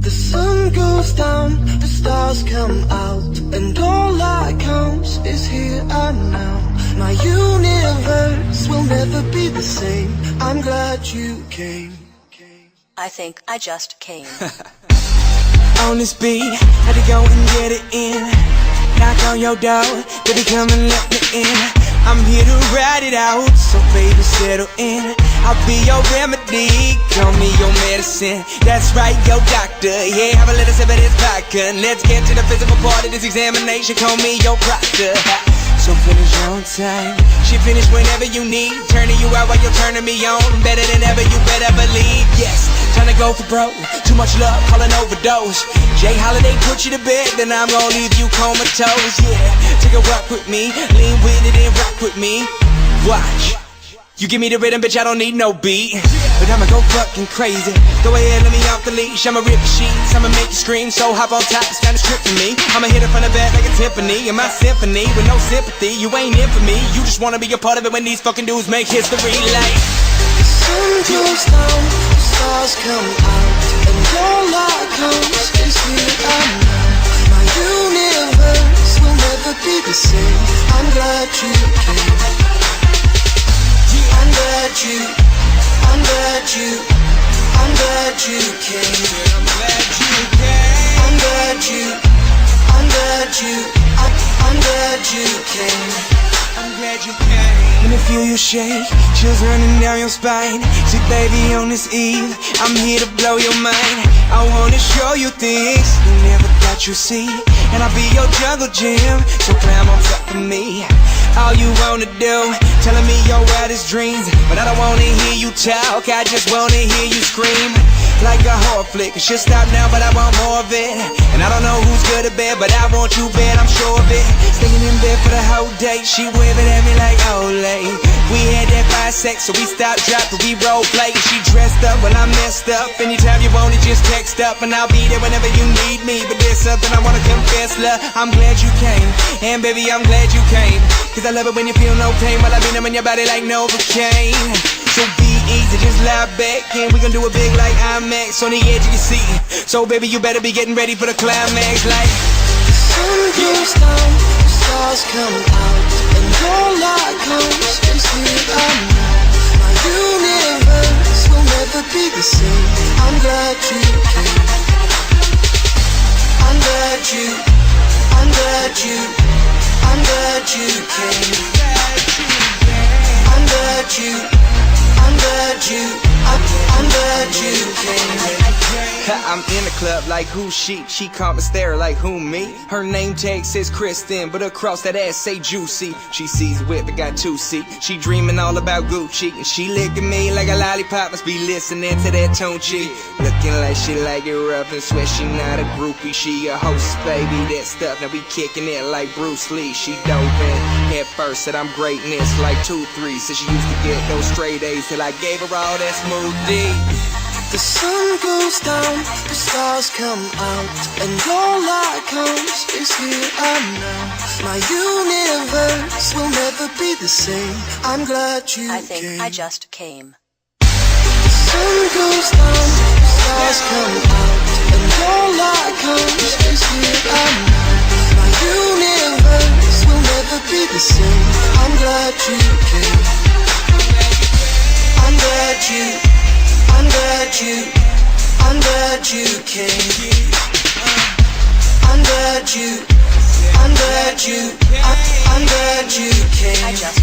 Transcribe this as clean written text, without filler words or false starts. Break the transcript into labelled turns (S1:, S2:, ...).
S1: The sun goes down, the stars come out, and all that counts is here and now. My universe will never be the same. I'm glad you came.
S2: I think I just came.
S3: On this beat, had to go and get it in. Knock on your door, baby come and let me in. I'm here to ride it out, so baby settle in. I'll be your remedy, call me your medicine. That's right, your doctor, yeah, have a little sip of this vodka. Let's get to the physical part of this examination, call me your proctor. So finish on time, she finish whenever you need. Turning you out while you're turning me on, better than ever, you better believe. Yes, trying to go for broke, too much love, call an overdose. Jay Holiday put you to bed, then I'm gonna leave you comatose. Yeah, take a walk with me, lean with it and rock with me. Watch, you give me the rhythm, bitch, I don't need no beat. But I'ma go fucking crazy. Go ahead, let me off the leash. I'ma rip the sheets, I'ma make you scream. So hop on top, it's kinda strict for me. I'ma hit it from the back like a Tiffany. In my symphony, with no sympathy, you ain't in for me. You just wanna be a part of it when these fucking dudes make history like.
S1: The sun goes down, the stars come out, and all that counts is here and now. My universe will never be the same. I'm glad you came. I'm glad you came. I'm glad you came. I'm glad you came.
S3: When I feel you shake, chills running down your spine. See baby on this eve, I'm here to blow your mind. I wanna show you things you never thought you'd see. And I'll be your jungle gym, so climb on top of me. All you wanna do, telling me your wildest dreams. But I don't wanna hear you talk, I just wanna hear you scream. Like a horror flick, it should stop now, but I want more of it. And I don't know who's good or bad, but I want you bad, I'm sure of it. Staying in bed for the whole day, she waving at me like Olay. We had that fine sex, so we stopped, dropped, but we role play. And she dressed up when I messed up. Anytime you want it, just text up, and I'll be there whenever you need me. But there's something I wanna confess, love, I'm glad you came. And baby, I'm glad you came. Cause I love it when you feel no pain, while I be in your body like Novocaine. So be easy, just lie back, and we gon' do it big like IMAX on the edge of your seat. So baby, you better be getting ready for the climax like.
S1: The sun goes down, the stars come out, and all that counts is here and now. My universe will never be the same. I'm glad you came. I'm glad you came. I'm glad you came.
S3: I'm in the club like who she caught me stare like who me. Her name tag says Kristen, but across that ass say Juicy. She sees whip, it got 2 seat. She dreaming all about Gucci, and she licking me like a lollipop. Must be listening to that Tunchi. Looking like she like it rough and swear she not a groupie. She a host, baby, that stuff. Now we kicking it like Bruce Lee. She dove in head first, said I'm greatness like 2-3. Said she used to get those straight A's till I gave her all that smooth D.
S1: The sun goes down, the stars come out, and all that counts is here and now. My universe will never be the same. I'm glad you
S2: I think
S1: came.
S2: I just came.
S1: The sun goes down, the stars come out, and all that counts is here and now. My universe will never be the same. I'm glad you came. I'm glad you came. I'm glad you came.
S2: I just